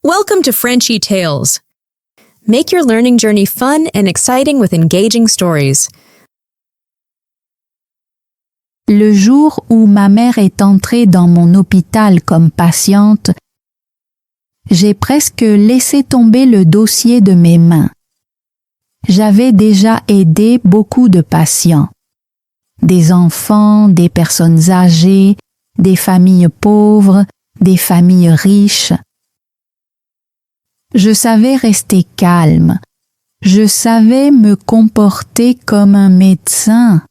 Welcome to Frenchy Tales. Make your learning journey fun and exciting with engaging stories. Le jour où ma mère est entrée dans mon hôpital comme patiente, j'ai presque laissé tomber le dossier de mes mains. J'avais déjà aidé beaucoup de patients. Des enfants, des personnes âgées, des familles pauvres, des familles riches. Je savais rester calme. Je savais me comporter comme un médecin.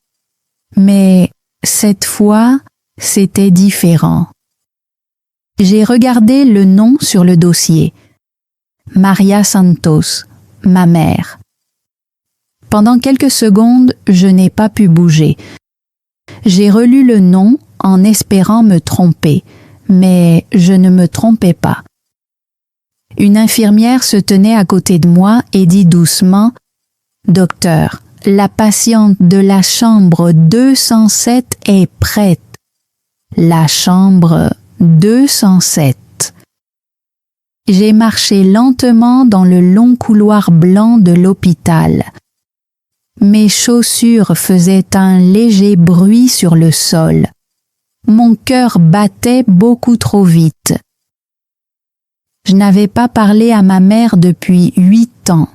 Mais cette fois, c'était différent. J'ai regardé le nom sur le dossier. Maria Santos, ma mère. Pendant quelques secondes, je n'ai pas pu bouger. J'ai relu le nom en espérant me tromper, mais je ne me trompais pas. Une infirmière se tenait à côté de moi et dit doucement « Docteur, la patiente de la chambre 207 est prête. » La chambre 207. J'ai marché lentement dans le long couloir blanc de l'hôpital. Mes chaussures faisaient un léger bruit sur le sol. Mon cœur battait beaucoup trop vite. Je n'avais pas parlé à ma mère depuis 8 ans.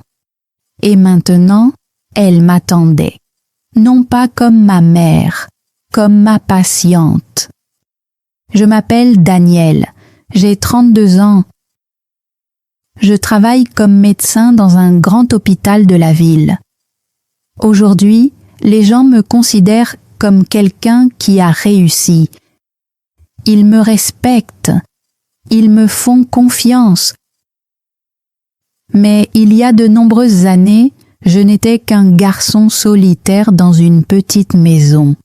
Et maintenant, elle m'attendait. Non pas comme ma mère, comme ma patiente. Je m'appelle Danielle. J'ai 32 ans. Je travaille comme médecin dans un grand hôpital de la ville. Aujourd'hui, les gens me considèrent comme quelqu'un qui a réussi. Ils me respectent. Ils me font confiance. Mais il y a de nombreuses années, je n'étais qu'un garçon solitaire dans une petite maison.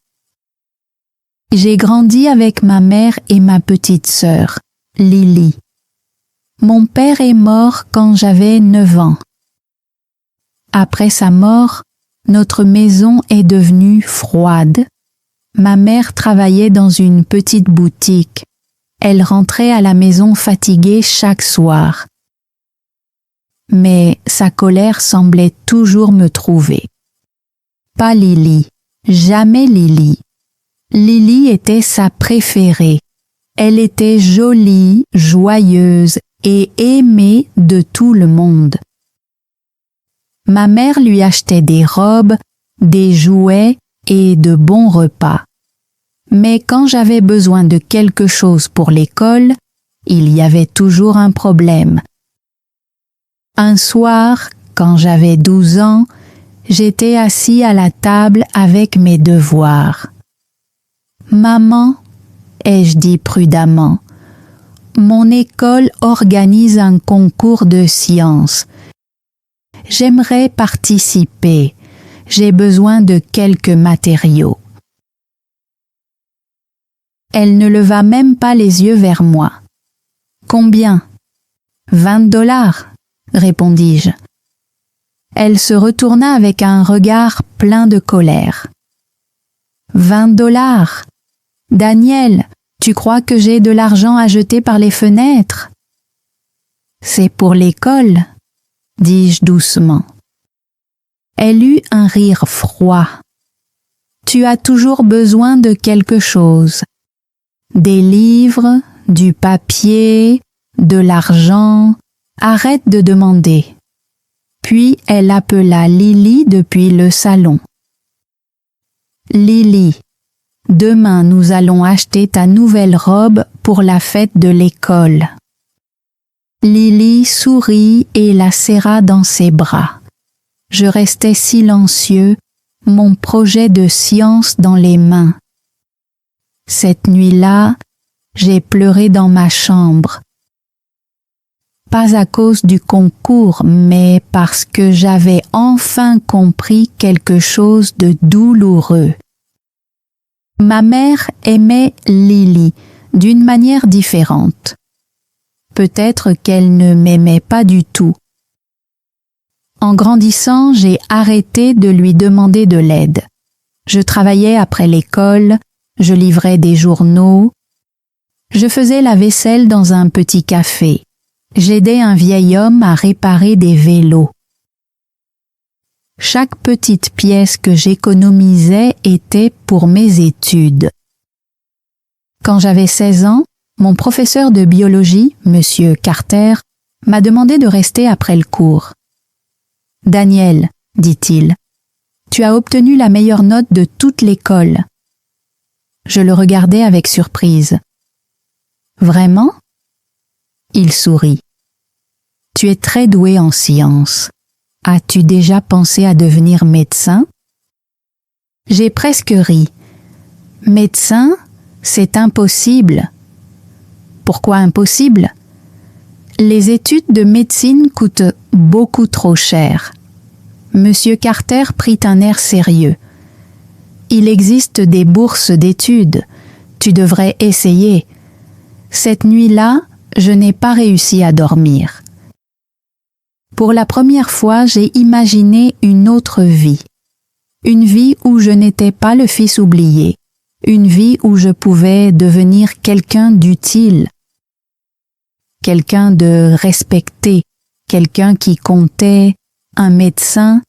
J'ai grandi avec ma mère et ma petite sœur, Lily. Mon père est mort quand j'avais 9 ans. Après sa mort, notre maison est devenue froide. Ma mère travaillait dans une petite boutique. Elle rentrait à la maison fatiguée chaque soir. Mais sa colère semblait toujours me trouver. Pas Lily, jamais Lily. Lily était sa préférée. Elle était jolie, joyeuse et aimée de tout le monde. Ma mère lui achetait des robes, des jouets et de bons repas. Mais quand j'avais besoin de quelque chose pour l'école, il y avait toujours un problème. Un soir, quand j'avais 12 ans, j'étais assis à la table avec mes devoirs. « Maman, ai-je dit prudemment, mon école organise un concours de sciences. J'aimerais participer. J'ai besoin de quelques matériaux. » Elle ne leva même pas les yeux vers moi. « Combien ? 20 $, répondis-je. Elle se retourna avec un regard plein de colère. « 20 $? Daniel, tu crois que j'ai de l'argent à jeter par les fenêtres ? » « C'est pour l'école, » dis-je doucement. Elle eut un rire froid. « Tu as toujours besoin de quelque chose. Des livres, du papier, de l'argent. Arrête de demander. » Puis elle appela Lily depuis le salon. « Lily, demain nous allons acheter ta nouvelle robe pour la fête de l'école. » Lily sourit et la serra dans ses bras. Je restais silencieux, mon projet de science dans les mains. Cette nuit-là, j'ai pleuré dans ma chambre. Pas à cause du concours, mais parce que j'avais enfin compris quelque chose de douloureux. Ma mère aimait Lily d'une manière différente. Peut-être qu'elle ne m'aimait pas du tout. En grandissant, j'ai arrêté de lui demander de l'aide. Je travaillais après l'école, je livrais des journaux, je faisais la vaisselle dans un petit café. J'aidais un vieil homme à réparer des vélos. Chaque petite pièce que j'économisais était pour mes études. Quand j'avais 16 ans, mon professeur de biologie, Monsieur Carter, m'a demandé de rester après le cours. « Daniel, dit-il, tu as obtenu la meilleure note de toute l'école. » Je le regardais avec surprise. « Vraiment ?» Il sourit. « Tu es très doué en sciences. As-tu déjà pensé à devenir médecin ?» J'ai presque ri. « Médecin, c'est impossible. » Pourquoi impossible ? Les études de médecine coûtent beaucoup trop cher. Monsieur Carter prit un air sérieux. Il existe des bourses d'études. Tu devrais essayer. Cette nuit-là, je n'ai pas réussi à dormir. Pour la première fois, j'ai imaginé une autre vie. Une vie où je n'étais pas le fils oublié. Une vie où je pouvais devenir quelqu'un d'utile. Quelqu'un de respecté, quelqu'un qui comptait, un médecin.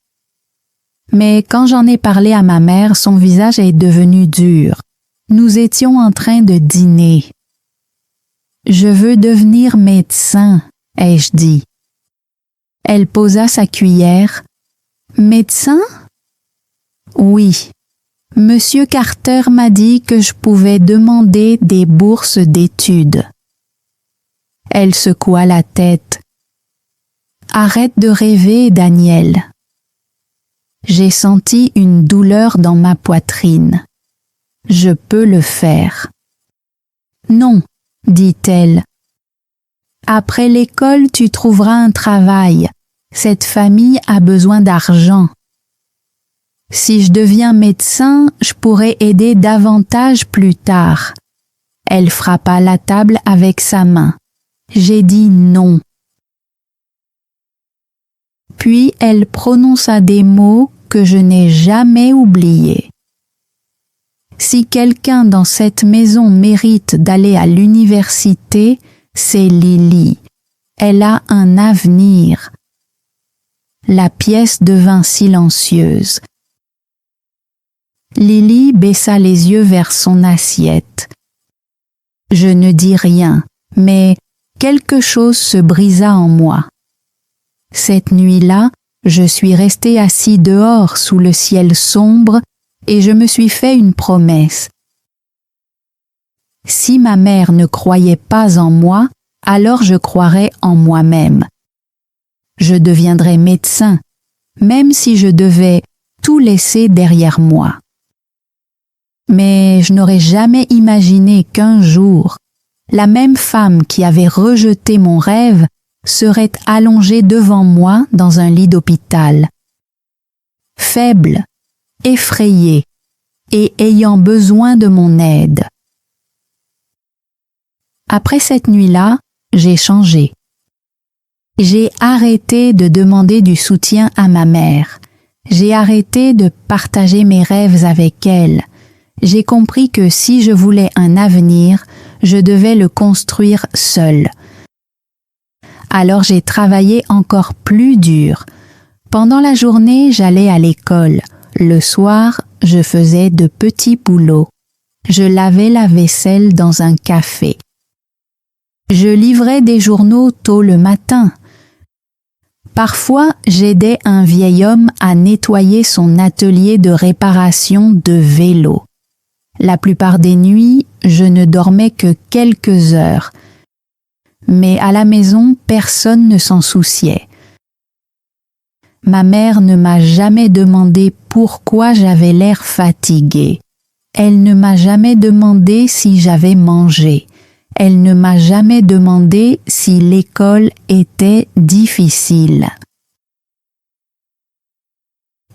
Mais quand j'en ai parlé à ma mère, son visage est devenu dur. Nous étions en train de dîner. « Je veux devenir médecin », ai-je dit. Elle posa sa cuillère. « Médecin ? » ?»« Oui. Monsieur Carter m'a dit que je pouvais demander des bourses d'études. » Elle secoua la tête. « Arrête de rêver, Daniel. » J'ai senti une douleur dans ma poitrine. « Je peux le faire. »« Non, » dit-elle. « Après l'école, tu trouveras un travail. Cette famille a besoin d'argent. Si je deviens médecin, je pourrai aider davantage plus tard. » Elle frappa la table avec sa main. J'ai dit non. Puis elle prononça des mots que je n'ai jamais oubliés. Si quelqu'un dans cette maison mérite d'aller à l'université, c'est Lily. Elle a un avenir. La pièce devint silencieuse. Lily baissa les yeux vers son assiette. Je ne dis rien, mais quelque chose se brisa en moi. Cette nuit-là, je suis resté assis dehors sous le ciel sombre et je me suis fait une promesse. Si ma mère ne croyait pas en moi, alors je croirais en moi-même. Je deviendrais médecin, même si je devais tout laisser derrière moi. Mais je n'aurais jamais imaginé qu'un jour, la même femme qui avait rejeté mon rêve serait allongée devant moi dans un lit d'hôpital. Faible, effrayée et ayant besoin de mon aide. Après cette nuit-là, j'ai changé. J'ai arrêté de demander du soutien à ma mère. J'ai arrêté de partager mes rêves avec elle. J'ai compris que si je voulais un avenir, je devais le construire seule. Alors j'ai travaillé encore plus dur. Pendant la journée, j'allais à l'école. Le soir, je faisais de petits boulots. Je lavais la vaisselle dans un café. Je livrais des journaux tôt le matin. Parfois, j'aidais un vieil homme à nettoyer son atelier de réparation de vélos. La plupart des nuits, je ne dormais que quelques heures. Mais à la maison, personne ne s'en souciait. Ma mère ne m'a jamais demandé pourquoi j'avais l'air fatiguée. Elle ne m'a jamais demandé si j'avais mangé. Elle ne m'a jamais demandé si l'école était difficile.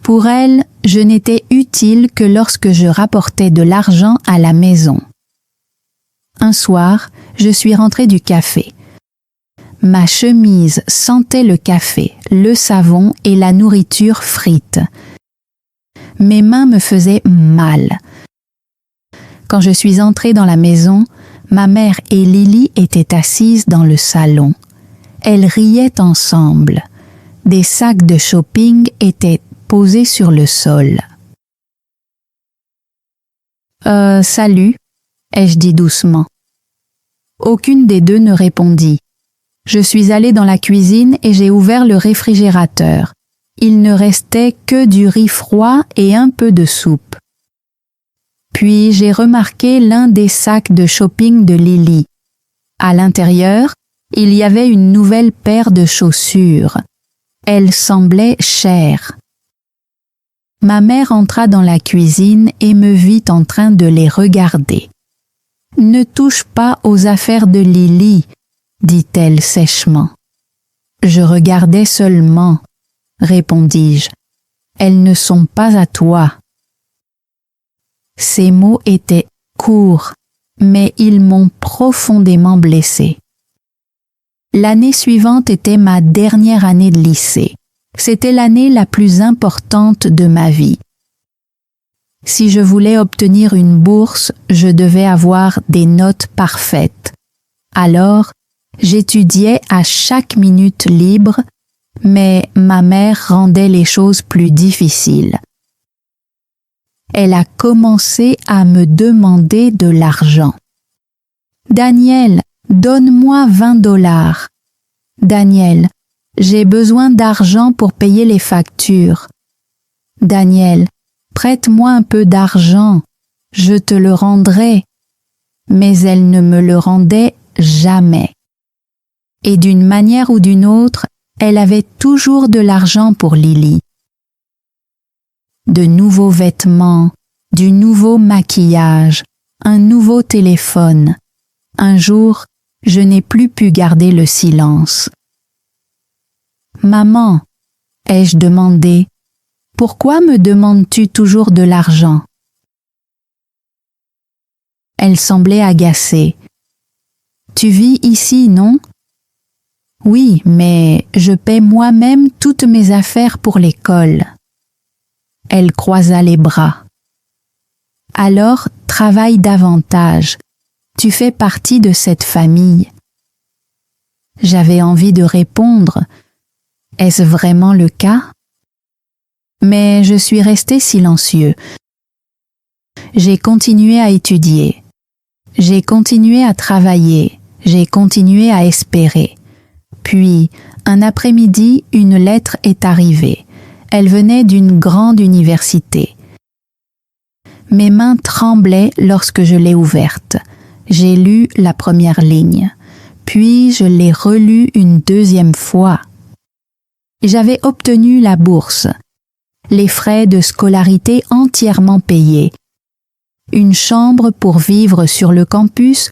Pour elle, je n'étais utile que lorsque je rapportais de l'argent à la maison. Un soir, je suis rentrée du café. Ma chemise sentait le café, le savon et la nourriture frite. Mes mains me faisaient mal. Quand je suis entrée dans la maison, ma mère et Lily étaient assises dans le salon. elles riaient ensemble. Des sacs de shopping étaient posés sur le sol. Salut, ai-je dit doucement. Aucune des deux ne répondit. Je suis allée dans la cuisine et j'ai ouvert le réfrigérateur. Il ne restait que du riz froid et un peu de soupe. Puis j'ai remarqué l'un des sacs de shopping de Lily. À l'intérieur, il y avait une nouvelle paire de chaussures. Elles semblaient chères. Ma mère entra dans la cuisine et me vit en train de les regarder. « Ne touche pas aux affaires de Lily », dit-elle sèchement. « Je regardais seulement », répondis-je. « Elles ne sont pas à toi. » Ces mots étaient courts, mais ils m'ont profondément blessée. L'année suivante était ma dernière année de lycée. C'était l'année la plus importante de ma vie. Si je voulais obtenir une bourse, je devais avoir des notes parfaites. Alors, j'étudiais à chaque minute libre, mais ma mère rendait les choses plus difficiles. Elle a commencé à me demander de l'argent. « Daniel, donne-moi 20 $. Daniel, j'ai besoin d'argent pour payer les factures. Daniel, prête-moi un peu d'argent, je te le rendrai. » Mais elle ne me le rendait jamais. Et d'une manière ou d'une autre, elle avait toujours de l'argent pour Lily. De nouveaux vêtements, du nouveau maquillage, un nouveau téléphone. Un jour, je n'ai plus pu garder le silence. « Maman, ai-je demandé, pourquoi me demandes-tu toujours de l'argent ?» Elle semblait agacée. « Tu vis ici, non ? » ?»« Oui, mais je paie moi-même toutes mes affaires pour l'école. » Elle croisa les bras. « Alors, travaille davantage. Tu fais partie de cette famille. » J'avais envie de répondre. Est-ce vraiment le cas? Mais je suis resté silencieux. J'ai continué à étudier. J'ai continué à travailler. J'ai continué à espérer. Puis, un après-midi, une lettre est arrivée. Elle venait d'une grande université. Mes mains tremblaient lorsque je l'ai ouverte. J'ai lu la première ligne. Puis je l'ai relue une deuxième fois. J'avais obtenu la bourse, les frais de scolarité entièrement payés, une chambre pour vivre sur le campus,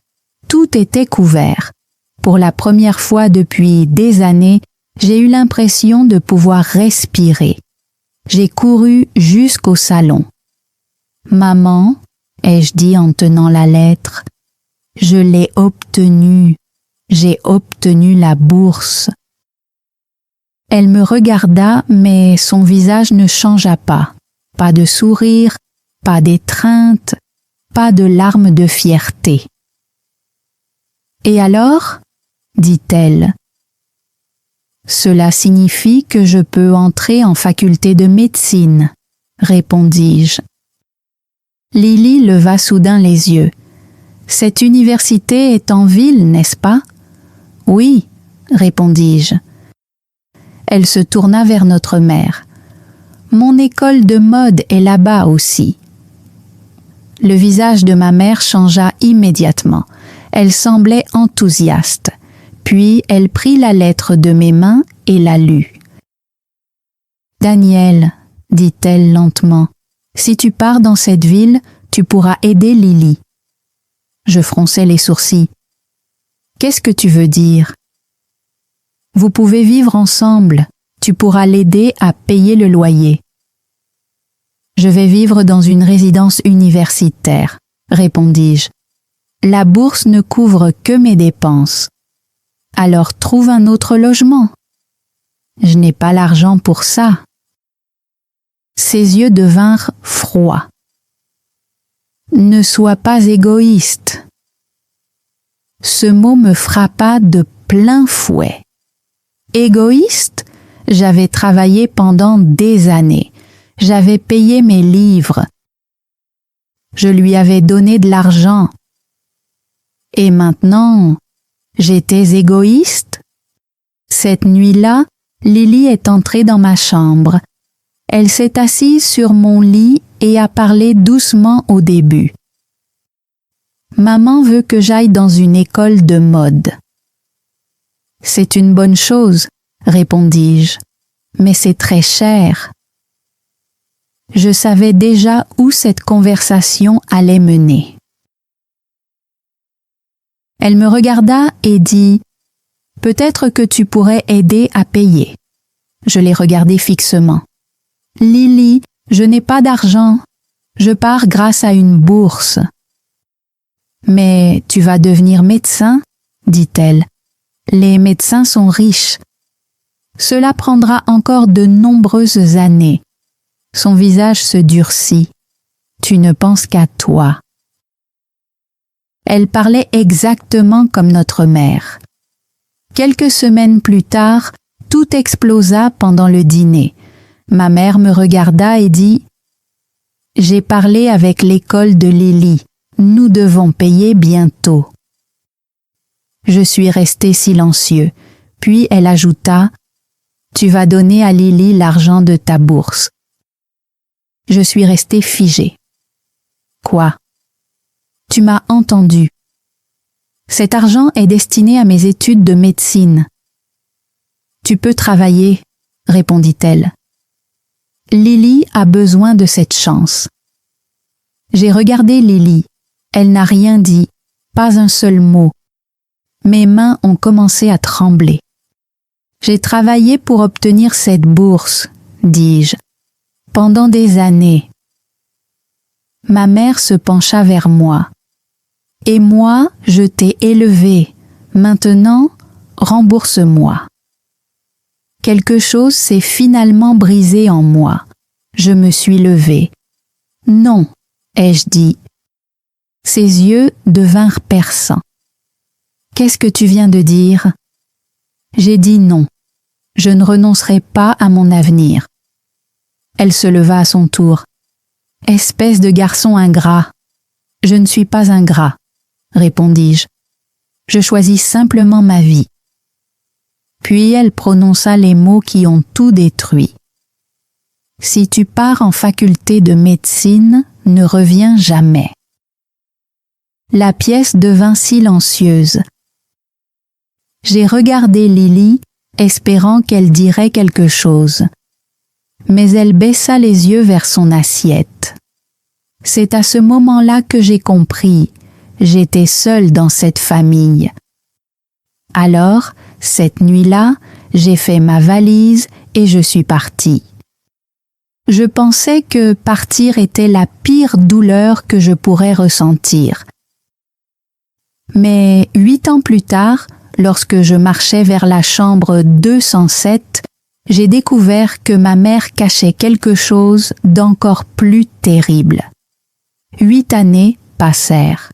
tout était couvert. Pour la première fois depuis des années, j'ai eu l'impression de pouvoir respirer. J'ai couru jusqu'au salon. « Maman, ai-je dit en tenant la lettre, je l'ai obtenue, j'ai obtenu la bourse. » Elle me regarda, mais son visage ne changea pas. Pas de sourire, pas d'étreinte, pas de larmes de fierté. « Et alors ?» dit-elle. « Cela signifie que je peux entrer en faculté de médecine, » répondis-je. Lily leva soudain les yeux. « Cette université est en ville, n'est-ce pas ? » « Oui, » répondis-je. Elle se tourna vers notre mère. « Mon école de mode est là-bas aussi. » Le visage de ma mère changea immédiatement. Elle semblait enthousiaste. Puis elle prit la lettre de mes mains et la lut. « Daniel, » dit-elle lentement, « si tu pars dans cette ville, tu pourras aider Lily. » Je fronçai les sourcils. « Qu'est-ce que tu veux dire ? » « Vous pouvez vivre ensemble. Tu pourras l'aider à payer le loyer. »« Je vais vivre dans une résidence universitaire, » répondis-je. « La bourse ne couvre que mes dépenses. Alors trouve un autre logement. » « Je n'ai pas l'argent pour ça. » Ses yeux devinrent froids. « Ne sois pas égoïste. » Ce mot me frappa de plein fouet. Égoïste? J'avais travaillé pendant des années. J'avais payé mes livres. Je lui avais donné de l'argent. Et maintenant, j'étais égoïste? Cette nuit-là, Lily est entrée dans ma chambre. Elle s'est assise sur mon lit et a parlé doucement au début. Maman veut que j'aille dans une école de mode. C'est une bonne chose, répondis-je, mais c'est très cher. Je savais déjà où cette conversation allait mener. Elle me regarda et dit « Peut-être que tu pourrais aider à payer. » Je l'ai regardée fixement. « Lily, je n'ai pas d'argent. Je pars grâce à une bourse. »« Mais tu vas devenir médecin, » dit-elle. « Les médecins sont riches. Cela prendra encore de nombreuses années. » Son visage se durcit. « Tu ne penses qu'à toi. » Elle parlait exactement comme notre mère. Quelques semaines plus tard, tout explosa pendant le dîner. Ma mère me regarda et dit « J'ai parlé avec l'école de Lily. Nous devons payer bientôt. » Je suis resté silencieux, puis elle ajouta « Tu vas donner à Lily l'argent de ta bourse. » Je suis resté figé. « Quoi? Tu m'as entendu. Cet argent est destiné à mes études de médecine. »« Tu peux travailler, » répondit-elle. « Lily a besoin de cette chance. » J'ai regardé Lily. Elle n'a rien dit, pas un seul mot. Mes mains ont commencé à trembler. « J'ai travaillé pour obtenir cette bourse, » dis-je, « pendant des années. » Ma mère se pencha vers moi. « Et moi, je t'ai élevé. Maintenant, rembourse-moi. » Quelque chose s'est finalement brisé en moi. Je me suis levée. « Non, » ai-je dit. Ses yeux devinrent perçants. « Qu'est-ce que tu viens de dire ?» J'ai dit non. Je ne renoncerai pas à mon avenir. Elle se leva à son tour. « Espèce de garçon ingrat. »« Je ne suis pas ingrat, » répondis-je. « Je choisis simplement ma vie. » Puis elle prononça les mots qui ont tout détruit. « Si tu pars en faculté de médecine, ne reviens jamais. » La pièce devint silencieuse. J'ai regardé Lily, espérant qu'elle dirait quelque chose. Mais elle baissa les yeux vers son assiette. C'est à ce moment-là que j'ai compris. J'étais seule dans cette famille. Alors, cette nuit-là, j'ai fait ma valise et je suis partie. Je pensais que partir était la pire douleur que je pourrais ressentir. Mais 8 ans plus tard, lorsque je marchais vers la chambre 207, j'ai découvert que ma mère cachait quelque chose d'encore plus terrible. 8 années passèrent.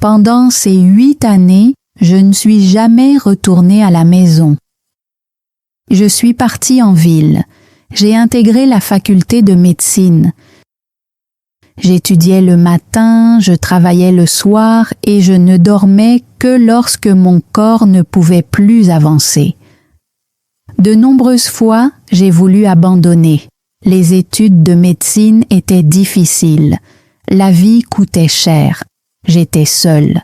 Pendant ces 8 années, je ne suis jamais retournée à la maison. Je suis partie en ville. J'ai intégré la faculté de médecine. J'étudiais le matin, je travaillais le soir et je ne dormais que lorsque mon corps ne pouvait plus avancer. De nombreuses fois, j'ai voulu abandonner. Les études de médecine étaient difficiles. La vie coûtait cher. J'étais seule.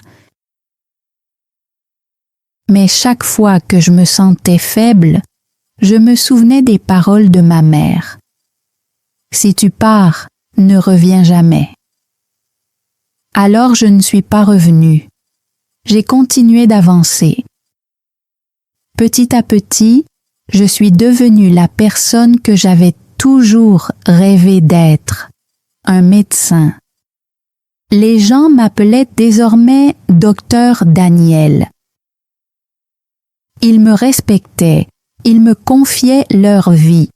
Mais chaque fois que je me sentais faible, je me souvenais des paroles de ma mère. « Si tu pars, ne reviens jamais. » Alors je ne suis pas revenue. J'ai continué d'avancer. Petit à petit, je suis devenue la personne que j'avais toujours rêvé d'être, un médecin. Les gens m'appelaient désormais Docteur Daniel. Ils me respectaient, ils me confiaient leur vie.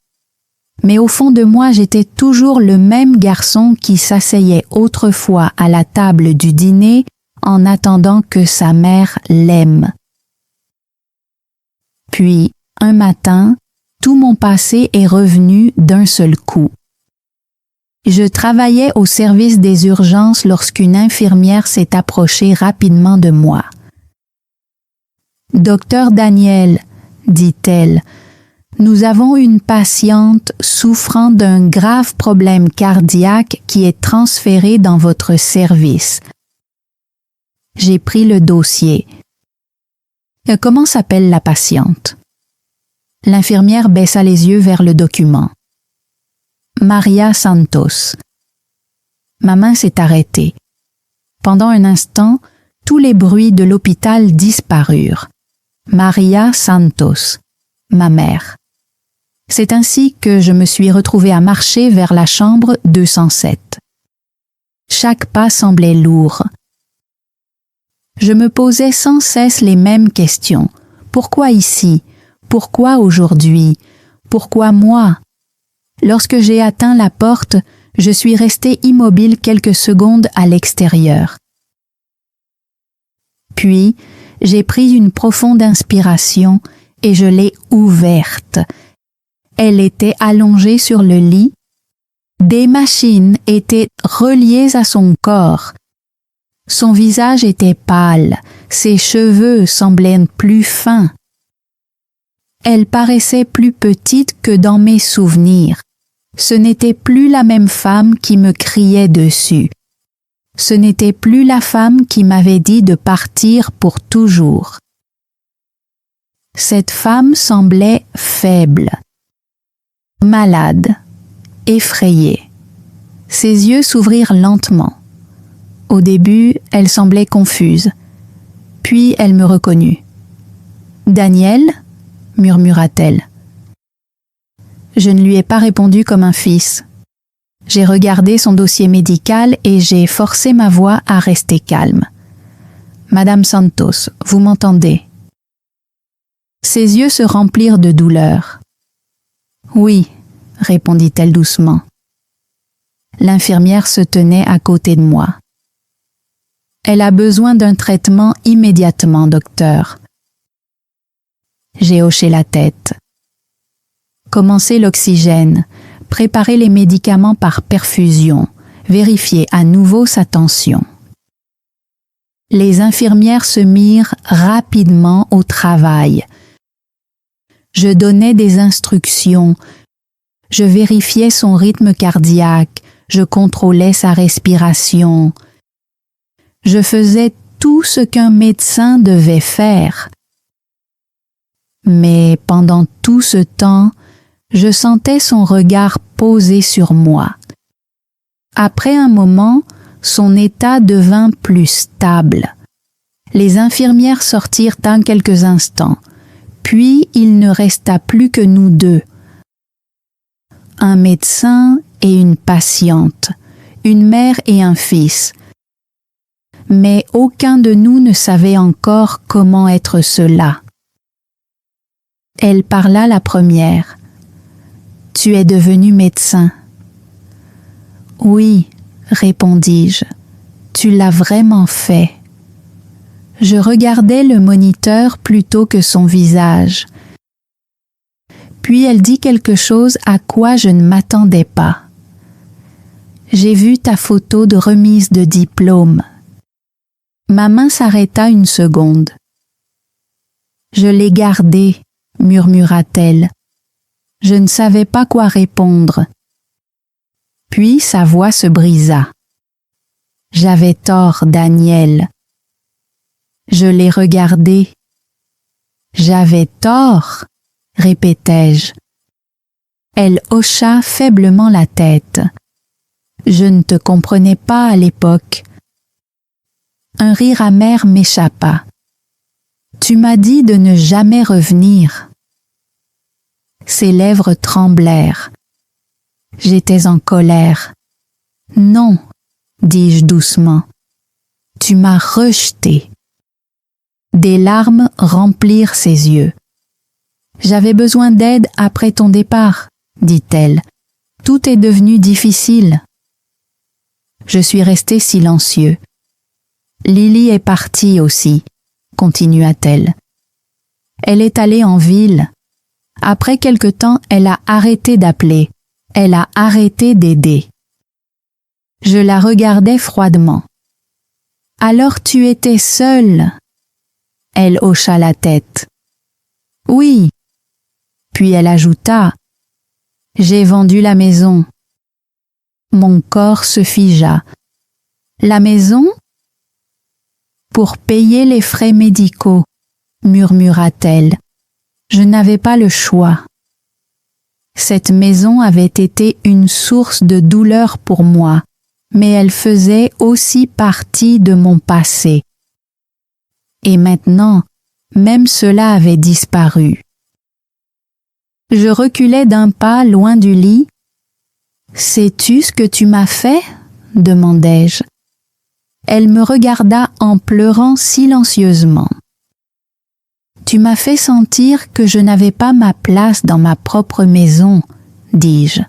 Mais au fond de moi, j'étais toujours le même garçon qui s'asseyait autrefois à la table du dîner en attendant que sa mère l'aime. Puis, Un matin, tout mon passé est revenu d'un seul coup. Je travaillais au service des urgences lorsqu'une infirmière s'est approchée rapidement de moi. « Docteur Daniel, dit-elle, nous avons une patiente souffrant d'un grave problème cardiaque qui est transférée dans votre service. » J'ai pris le dossier. « Comment s'appelle la patiente? » L'infirmière baissa les yeux vers le document. « Maria Santos. » Ma main s'est arrêtée. Pendant un instant, tous les bruits de l'hôpital disparurent. Maria Santos, ma mère. C'est ainsi que je me suis retrouvée à marcher vers la chambre 207. Chaque pas semblait lourd. Je me posais sans cesse les mêmes questions. Pourquoi ici? Pourquoi aujourd'hui? Pourquoi moi? Lorsque j'ai atteint la porte, je suis restée immobile quelques secondes à l'extérieur. Puis, j'ai pris une profonde inspiration et je l'ai ouverte. Elle était allongée sur le lit. Des machines étaient reliées à son corps. Son visage était pâle, ses cheveux semblaient plus fins. Elle paraissait plus petite que dans mes souvenirs. Ce n'était plus la même femme qui me criait dessus. Ce n'était plus la femme qui m'avait dit de partir pour toujours. Cette femme semblait faible, malade, effrayée. Ses yeux s'ouvrirent lentement. Au début, elle semblait confuse. Puis elle me reconnut. « Daniel ?» murmura-t-elle. Je ne lui ai pas répondu comme un fils. J'ai regardé son dossier médical et j'ai forcé ma voix à rester calme. « Madame Santos, vous m'entendez ?» Ses yeux se remplirent de douleur. « Oui, » répondit-elle doucement. L'infirmière se tenait à côté de moi. « Elle a besoin d'un traitement immédiatement, docteur. » J'ai hoché la tête. Commencer l'oxygène, préparer les médicaments par perfusion, vérifier à nouveau sa tension. Les infirmières se mirent rapidement au travail. Je donnais des instructions, je vérifiais son rythme cardiaque, je contrôlais sa respiration. Je faisais tout ce qu'un médecin devait faire. Mais pendant tout ce temps, je sentais son regard posé sur moi. Après un moment, son état devint plus stable. Les infirmières sortirent en quelques instants, puis il ne resta plus que nous deux. Un médecin et une patiente, une mère et un fils. Mais aucun de nous ne savait encore comment être cela. Elle parla la première. « Tu es devenu médecin. »« Oui, » répondis-je, « tu l'as vraiment fait. » Je regardais le moniteur plutôt que son visage. Puis elle dit quelque chose à quoi je ne m'attendais pas. « J'ai vu ta photo de remise de diplôme. » Ma main s'arrêta une seconde. « Je l'ai gardée, » murmura-t-elle. Je ne savais pas quoi répondre. Puis sa voix se brisa. « J'avais tort, Daniel. » Je l'ai regardé. « J'avais tort, » répétai-je. Elle hocha faiblement la tête. « Je ne te comprenais pas à l'époque. » Un rire amer m'échappa. « Tu m'as dit de ne jamais revenir. » Ses lèvres tremblèrent. J'étais en colère. « Non, » dis-je doucement. « Tu m'as rejeté. » Des larmes remplirent ses yeux. « J'avais besoin d'aide après ton départ, » dit-elle. « Tout est devenu difficile. » Je suis resté silencieux. « Lily est partie aussi, » continua-t-elle. « Elle est allée en ville. Après quelque temps, elle a arrêté d'appeler. Elle a arrêté d'aider. Je la regardais froidement. « Alors tu étais seule ?» Elle hocha la tête. « Oui. » Puis elle ajouta « J'ai vendu la maison. » Mon corps se figea. « La maison ?» « Pour payer les frais médicaux, » murmura-t-elle. Je n'avais pas le choix. Cette maison avait été une source de douleur pour moi, mais elle faisait aussi partie de mon passé. Et maintenant, même cela avait disparu. Je reculai d'un pas loin du lit. « Sais-tu ce que tu m'as fait ?» demandai-je. Elle me regarda en pleurant silencieusement. « Tu m'as fait sentir que je n'avais pas ma place dans ma propre maison, » dis-je.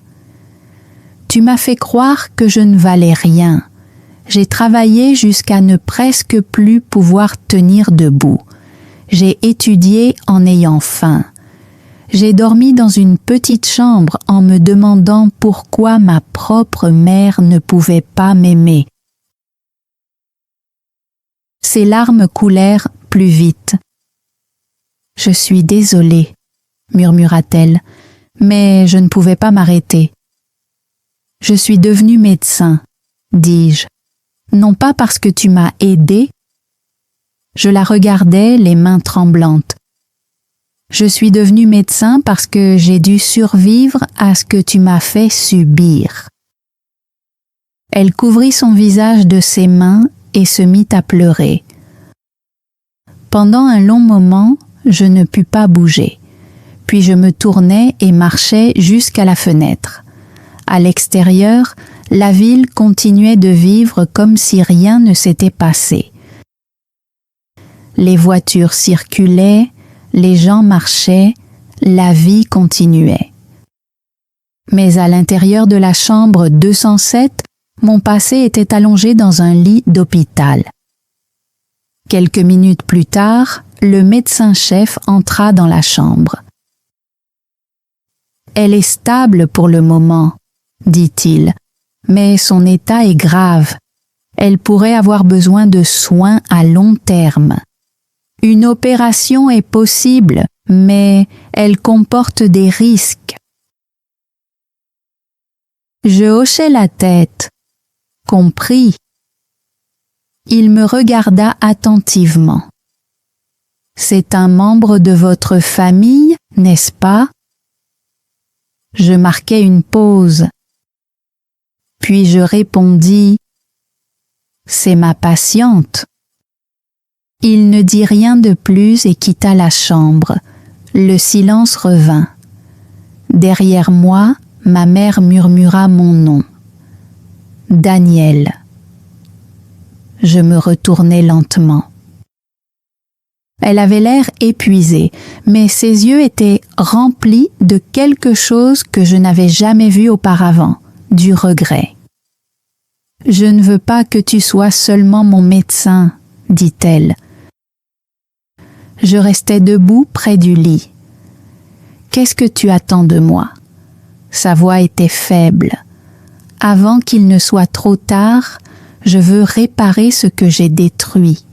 « Tu m'as fait croire que je ne valais rien. J'ai travaillé jusqu'à ne presque plus pouvoir tenir debout. J'ai étudié en ayant faim. J'ai dormi dans une petite chambre en me demandant pourquoi ma propre mère ne pouvait pas m'aimer. » Ses larmes coulèrent plus vite. « Je suis désolée, » murmura-t-elle, mais je ne pouvais pas m'arrêter. « Je suis devenue médecin, » dis-je, non pas parce que tu m'as aidée. Je la regardais, les mains tremblantes. Je suis devenue médecin parce que j'ai dû survivre à ce que tu m'as fait subir. Elle couvrit son visage de ses mains et se mit à pleurer. Pendant un long moment, je ne pus pas bouger. Puis je me tournai et marchai jusqu'à la fenêtre. À l'extérieur, la ville continuait de vivre comme si rien ne s'était passé. Les voitures circulaient, les gens marchaient, la vie continuait. Mais à l'intérieur de la chambre 207, mon passé était allongé dans un lit d'hôpital. Quelques minutes plus tard, le médecin-chef entra dans la chambre. « Elle est stable pour le moment, » dit-il, « mais son état est grave. Elle pourrait avoir besoin de soins à long terme. Une opération est possible, mais elle comporte des risques. » Je hochai la tête. Compris. Il me regarda attentivement. « C'est un membre de votre famille, n'est-ce pas ?» Je marquai une pause. Puis je répondis « C'est ma patiente. » Il ne dit rien de plus et quitta la chambre. Le silence revint. Derrière moi, ma mère murmura mon nom. Daniel. Je me retournai lentement. Elle avait l'air épuisée, mais ses yeux étaient remplis de quelque chose que je n'avais jamais vu auparavant, du regret. « Je ne veux pas que tu sois seulement mon médecin, » dit-elle. Je restai debout près du lit. « Qu'est-ce que tu attends de moi ?» Sa voix était faible. « Avant qu'il ne soit trop tard, je veux réparer ce que j'ai détruit. »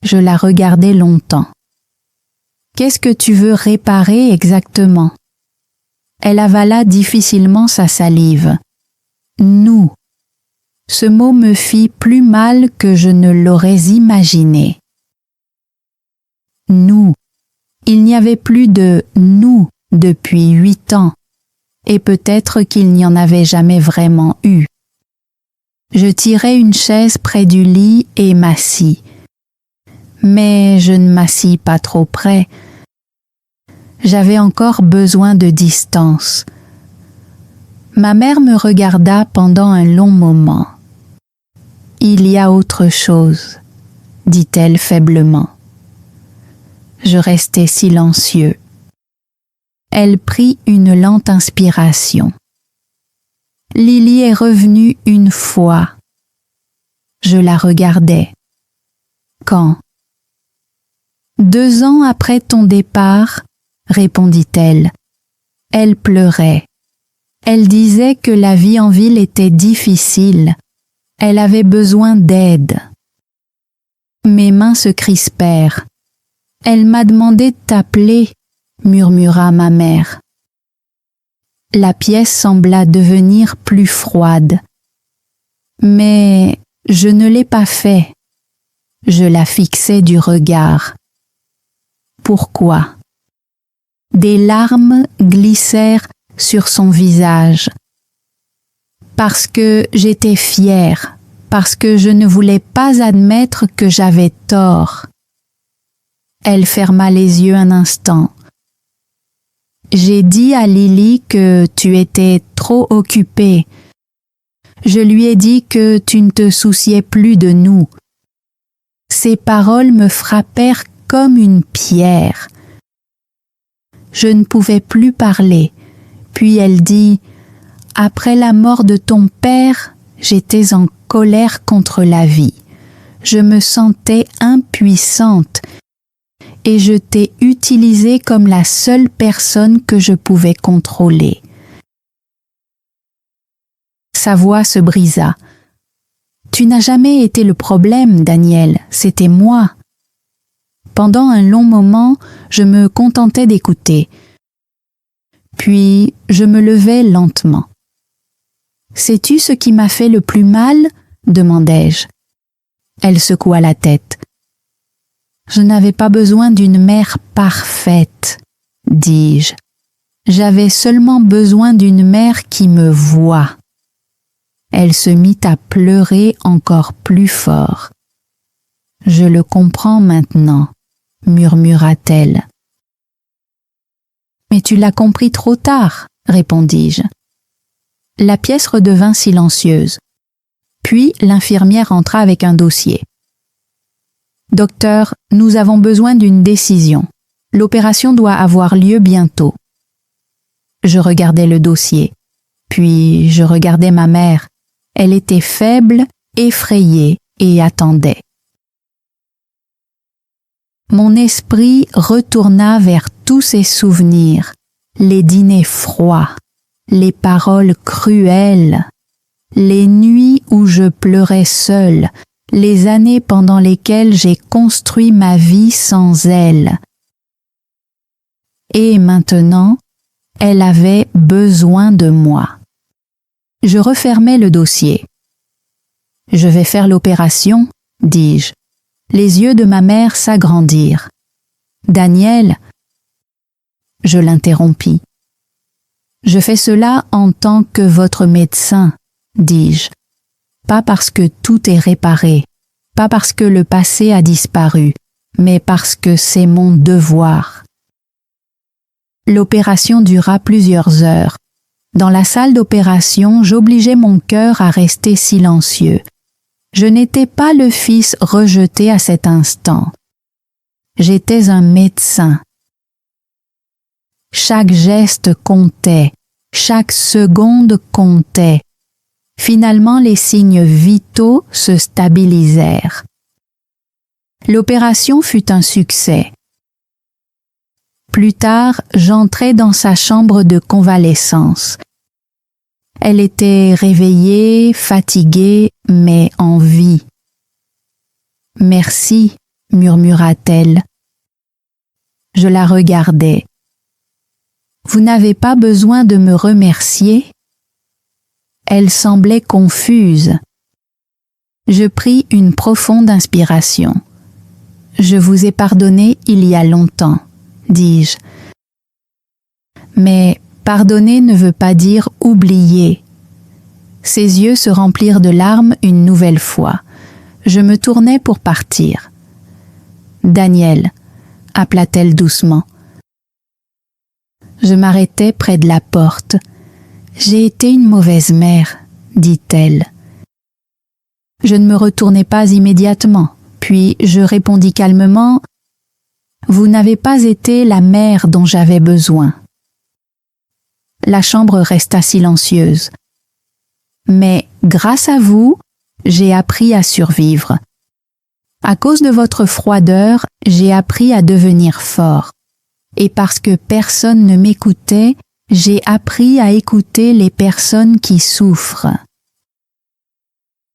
Je la regardai longtemps. « Qu'est-ce que tu veux réparer exactement ?» Elle avala difficilement sa salive. « Nous. » Ce mot me fit plus mal que je ne l'aurais imaginé. Nous. Il n'y avait plus de nous depuis 8 ans, et peut-être qu'il n'y en avait jamais vraiment eu. Je tirai une chaise près du lit et m'assis. Mais je ne m'assis pas trop près. J'avais encore besoin de distance. Ma mère me regarda pendant un long moment. « Il y a autre chose, » dit-elle faiblement. Je restai silencieux. Elle prit une lente inspiration. « Lily est revenue une fois. » Je la regardais. « Quand » 2 ans après ton départ, répondit-elle. Elle pleurait. Elle disait que la vie en ville était difficile. Elle avait besoin d'aide. Mes mains se crispèrent. Elle m'a demandé de t'appeler, murmura ma mère. La pièce sembla devenir plus froide. Mais je ne l'ai pas fait. Je la fixais du regard. Pourquoi? Des larmes glissèrent sur son visage. Parce que j'étais fière, parce que je ne voulais pas admettre que j'avais tort. Elle ferma les yeux un instant. J'ai dit à Lily que tu étais trop occupée. Je lui ai dit que tu ne te souciais plus de nous. Ces paroles me frappèrent comme une pierre. Je ne pouvais plus parler. Puis elle dit « Après la mort de ton père, j'étais en colère contre la vie. Je me sentais impuissante et je t'ai utilisée comme la seule personne que je pouvais contrôler. » Sa voix se brisa. « Tu n'as jamais été le problème, Daniel, c'était moi. » Pendant un long moment, je me contentais d'écouter. Puis je me levai lentement. « Sais-tu ce qui m'a fait le plus mal ?» demandai-je. Elle secoua la tête. « Je n'avais pas besoin d'une mère parfaite, dis-je. J'avais seulement besoin d'une mère qui me voie. » Elle se mit à pleurer encore plus fort. « Je le comprends maintenant, » murmura-t-elle. « Mais tu l'as compris trop tard, » répondis-je. La pièce redevint silencieuse. Puis l'infirmière entra avec un dossier. « Docteur, nous avons besoin d'une décision. L'opération doit avoir lieu bientôt. » Je regardais le dossier. Puis je regardais ma mère. Elle était faible, effrayée et attendait. Mon esprit retourna vers tous ses souvenirs, les dîners froids, les paroles cruelles, les nuits où je pleurais seule, les années pendant lesquelles j'ai construit ma vie sans elle. Et maintenant, elle avait besoin de moi. Je refermai le dossier. « Je vais faire l'opération, » dis-je. Les yeux de ma mère s'agrandirent. « Daniel !» Je l'interrompis. « Je fais cela en tant que votre médecin, » dis-je. « Pas parce que tout est réparé, pas parce que le passé a disparu, mais parce que c'est mon devoir. » L'opération dura plusieurs heures. Dans la salle d'opération, j'obligeais mon cœur à rester silencieux. Je n'étais pas le fils rejeté à cet instant. J'étais un médecin. Chaque geste comptait, chaque seconde comptait. Finalement, les signes vitaux se stabilisèrent. L'opération fut un succès. Plus tard, j'entrai dans sa chambre de convalescence. Elle était réveillée, fatiguée, mais en vie. « Merci », murmura-t-elle. Je la regardais. « Vous n'avez pas besoin de me remercier ?» Elle semblait confuse. Je pris une profonde inspiration. « Je vous ai pardonné il y a longtemps, » dis-je. Mais pardonner ne veut pas dire oublier. Ses yeux se remplirent de larmes une nouvelle fois. Je me tournai pour partir. « Daniel » appela-t-elle doucement. Je m'arrêtai près de la porte. « J'ai été une mauvaise mère, » dit-elle. Je ne me retournai pas immédiatement, puis je répondis calmement « Vous n'avez pas été la mère dont j'avais besoin. » La chambre resta silencieuse. Mais grâce à vous, j'ai appris à survivre. À cause de votre froideur, j'ai appris à devenir fort. Et parce que personne ne m'écoutait, j'ai appris à écouter les personnes qui souffrent.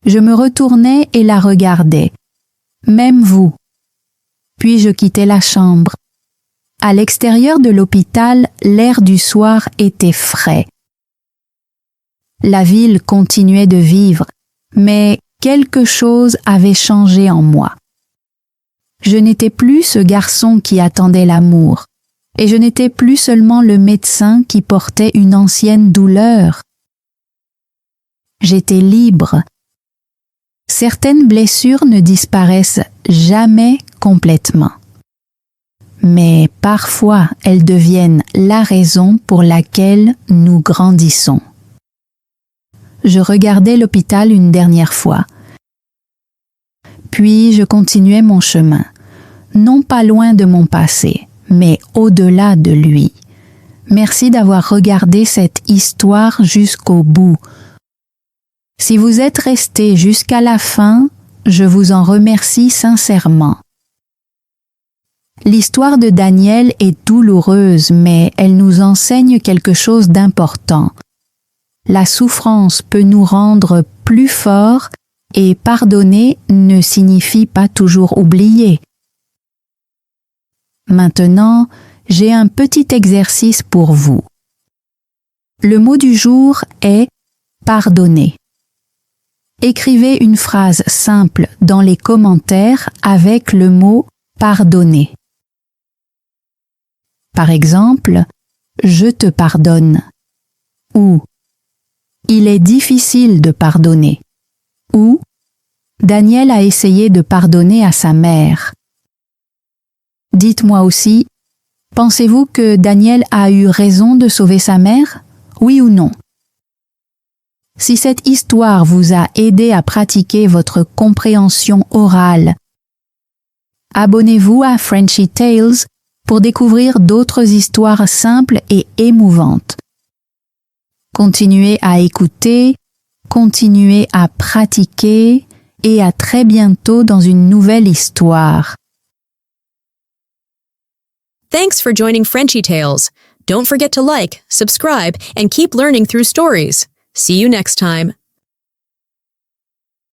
Je me retournais et la regardais. Même vous. Puis je quittais la chambre. À l'extérieur de l'hôpital, l'air du soir était frais. La ville continuait de vivre, mais quelque chose avait changé en moi. Je n'étais plus ce garçon qui attendait l'amour, et je n'étais plus seulement le médecin qui portait une ancienne douleur. J'étais libre. Certaines blessures ne disparaissent jamais complètement. Mais parfois elles deviennent la raison pour laquelle nous grandissons. Je regardais l'hôpital une dernière fois. Puis je continuais mon chemin, non pas loin de mon passé, mais au-delà de lui. Merci d'avoir regardé cette histoire jusqu'au bout. Si vous êtes resté jusqu'à la fin, je vous en remercie sincèrement. L'histoire de Daniel est douloureuse, mais elle nous enseigne quelque chose d'important. La souffrance peut nous rendre plus forts et pardonner ne signifie pas toujours oublier. Maintenant, j'ai un petit exercice pour vous. Le mot du jour est pardonner. Écrivez une phrase simple dans les commentaires avec le mot pardonner. Par exemple, je te pardonne ou il est difficile de pardonner ou Daniel a essayé de pardonner à sa mère. Dites-moi aussi, pensez-vous que Daniel a eu raison de sauver sa mère? Oui ou non? Si cette histoire vous a aidé à pratiquer votre compréhension orale, abonnez-vous à Frenchy Tales pour découvrir d'autres histoires simples et émouvantes. Continuez à écouter, continuez à pratiquer et à très bientôt dans une nouvelle histoire. Thanks for joining Frenchy Tales. Don't forget to like, subscribe, and keep learning through stories. See you next time.